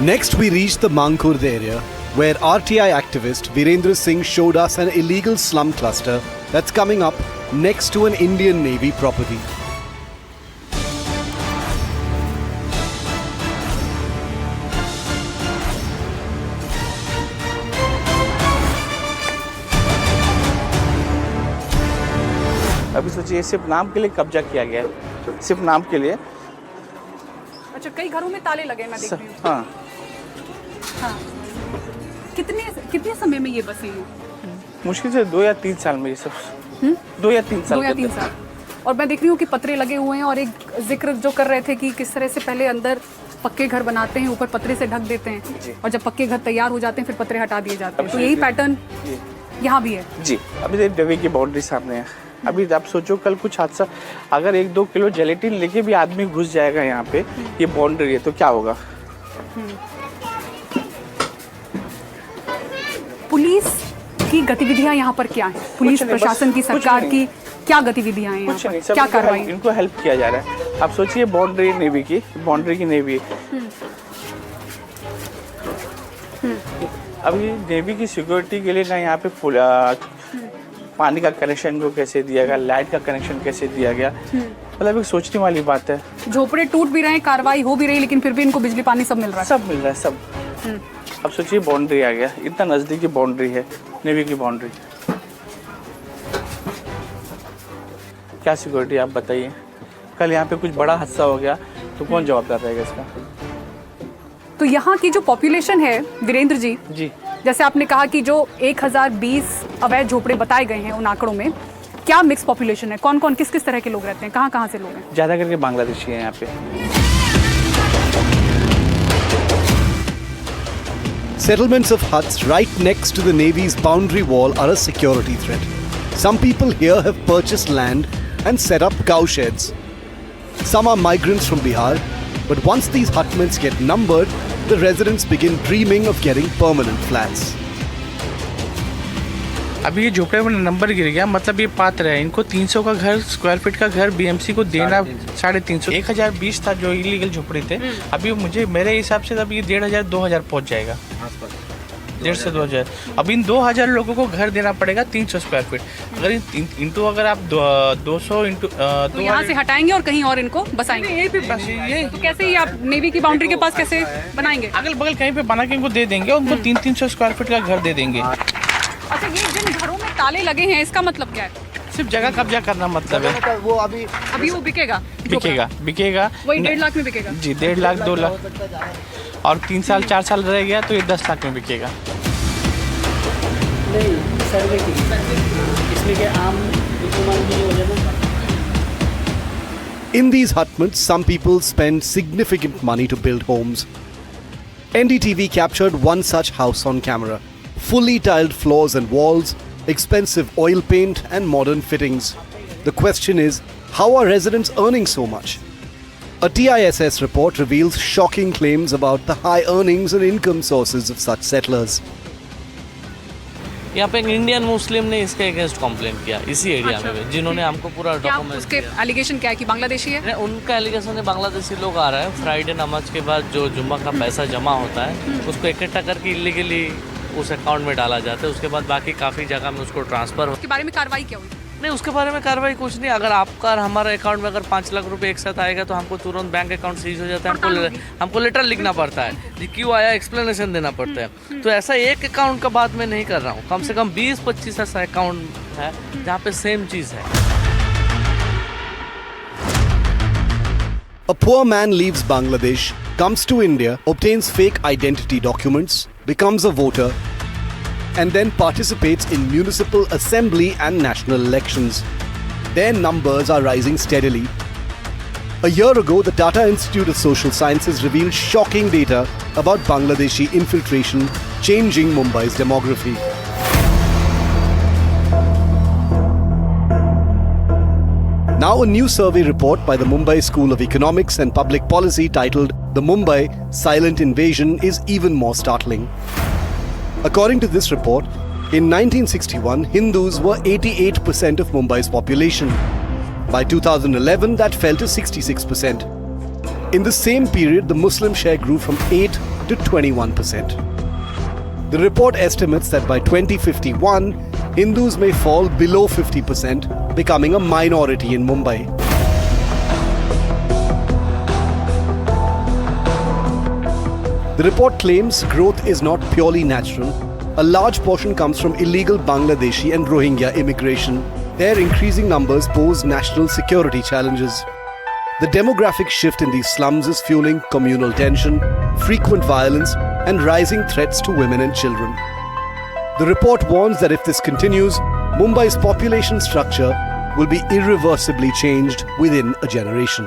Next, we reached the Mangkhurd area, where RTI activist Virendra Singh showed us an illegal slum cluster that's coming up next to an Indian Navy property. अभी सोचिए सिर्फ नाम के लिए कब्जा किया गया है, सिर्फ नाम के लिए। अच्छा, कई घरों में ताले लगे, मैं देख रही हूँ। हाँ। कितने समय में ये बसे हैं? मुश्किल से 2 या 3 साल में ये सब। 2 या 3 साल। 2 या 3 साल। और मैं देख रही हूँ कि पतरे लगे हुए हैं, और एक जिक्र जो कर रहे थे कि किस तरह से पहले अंदर पक्के घर बनाते हैं, ऊपर पतरे से ढक देते हैं, और जब पक्के घर तैयार हो जाते हैं फिर पतरे हटा दिए जाते हैं। तो यही पैटर्न यहाँ भी है जी। अभी डबे की बाउंड्री सामने है। अभी आप सोचो कल कुछ हादसा, अगर 1-2 किलो जेलेटिन लेके भी आदमी घुस जाएगा यहाँ पे, ये बाउंड्री है, तो क्या होगा? पुलिस की गतिविधियाँ यहाँ पर क्या है? पुलिस प्रशासन की, सरकार की क्या गतिविधियाँ हैं यहाँ पर? क्या कार्रवाई? इनको हेल्प किया जा रहा है। आप सोचिए बाउंड्री नेवी की, बाउंड्री की नेवी। अभी नेवी की सिक्योरिटी के लिए ना यहाँ पे पानी का कनेक्शन को कैसे दिया गया, लाइट का कनेक्शन कैसे दिया गया, मतलब एक सोचने वाली बात है। झोपड़े टूट भी रहे हैं, कार्रवाई हो भी रही, लेकिन फिर भी इनको बिजली पानी सब मिल रहा है। सब मिल रहा है, सब। अब सोचिए बाउंड्री आ गया, इतना नजदीकी बाउंड्री है, नेवी की बाउंड्री। क्या सिक्योरिटी आप बताइए? कल यहाँ पे कुछ बड़ा हादसा हो गया तो कौन जवाबदार रहेगा इसका? तो यहाँ की जो पॉपुलेशन है वीरेंद्र जी, जैसे आपने कहा कि जो 1020 अवैध झोपड़े बताए गए हैं उन आंकड़ों में, क्या मिक्स पॉपुलेशन है? कौन कौन किस किस तरह के लोग रहते हैं? कहाँ कहाँ से लोग हैं? ज़्यादा करके बांग्लादेशी हैं यहाँ पे। Settlements of huts right next to the Navy's boundary wall are a security threat. Some people here have purchased land and set up cow sheds. Some are migrants from Bihar, but once these hutments get numbered, the residents begin dreaming of getting permanent flats. अभी ये झोपड़े में number गिर गया, मतलब ये पात्र है। इनको 300 का घर, स्क्वायर फीट का घर बीएमसी को देना 350। 1020 था जो इलीगल झोपड़े थे। अभी मुझे मेरे हिसाब से अब ये 1500-2000 पहुंच जाएगा, 1,500 से 2,000। अब इन 2,000 लोगों को घर देना पड़ेगा 300 स्क्वायर फीट। अगर अगर आप 200 इंटू तो यहाँ से हटाएंगे और कहीं और इनको बसाएंगे। यही पे बस ये तो कैसे ही आप नेवी की बाउंड्री के पास कैसे बनाएंगे? अगल बगल कहीं पे बना के इनको दे देंगे, उनको 300 स्क्वायर फीट का घर दे देंगे। अच्छा, ये जिन घरों में ताले लगे हैं, इसका मतलब क्या है? सिर्फ जगह कब्जा करना मतलब है। वो अभी वो बिकेगा? वही 1.5 लाख में बिकेगा जी। 1.5 लाख 2 लाख, और 3 साल 4 साल रह गया तो ये 10 लाख में बिकेगा। नहीं, सर्वे की इसलिए कि आम दुकान की वजह ना। In these hutments, some people spend significant money to build homes. NDTV captured one such house on camera. Fully tiled floors and walls, expensive oil paint and modern fittings. The question is, how are residents earning so much? A TISS report reveals shocking claims about the high earnings and income sources of such settlers. यहाँ पे एक Indian Muslim ने इसके against complain किया इसी area में, जिन्होंने हमको पूरा डॉक्यूमेंट। उसके एलिगेशन क्या है कि बांग्लादेशी है? उनका एलिगेशन है बांग्लादेशी लोग आ रहे हैं, फ्राइडे नमाज के बाद जो जुम्मा का पैसा जमा होता है उसको इकट्ठा करके इलीगली उस अकाउंट में डाला जाता है। उसके बाद बाकी काफ़ी जगह में उसको ट्रांसफ़र। उसके बारे में कार्रवाई क्या हुई? नहीं, उसके बारे में कार्रवाई कुछ नहीं। अगर आपका हमारे अकाउंट में अगर 5 लाख रुपए एक साथ आएगा तो हमको तुरंत बैंक अकाउंट सीज हो जाता है। हमको लेटर लिखना पड़ता है, क्यों आया एक्सप्लेनेशन देना पड़ता है। तो ऐसा एक अकाउंट का बात मैं नहीं कर रहा हूँ, कम से कम 20-25 ऐसा अकाउंट है जहाँ पे सेम चीज़ है। A poor man leaves Bangladesh, comes to India, obtains fake identity documents, becomes a voter, and then participates in municipal assembly and national elections. Their numbers are rising steadily. A year ago, the Tata Institute of Social Sciences revealed shocking data about Bangladeshi infiltration changing Mumbai's demography. Now, a new survey report by the Mumbai School of Economics and Public Policy titled "The Mumbai Silent Invasion" is even more startling. According to this report, in 1961, Hindus were 88% of Mumbai's population. By 2011, that fell to 66%. In the same period, the Muslim share grew from 8 to 21%. The report estimates that by 2051, Hindus may fall below 50%, becoming a minority in Mumbai. The report claims growth is not purely natural. A large portion comes from illegal Bangladeshi and Rohingya immigration. Their increasing numbers pose national security challenges. The demographic shift in these slums is fueling communal tension, frequent violence, and rising threats to women and children. The report warns that if this continues, Mumbai's population structure will be irreversibly changed within a generation.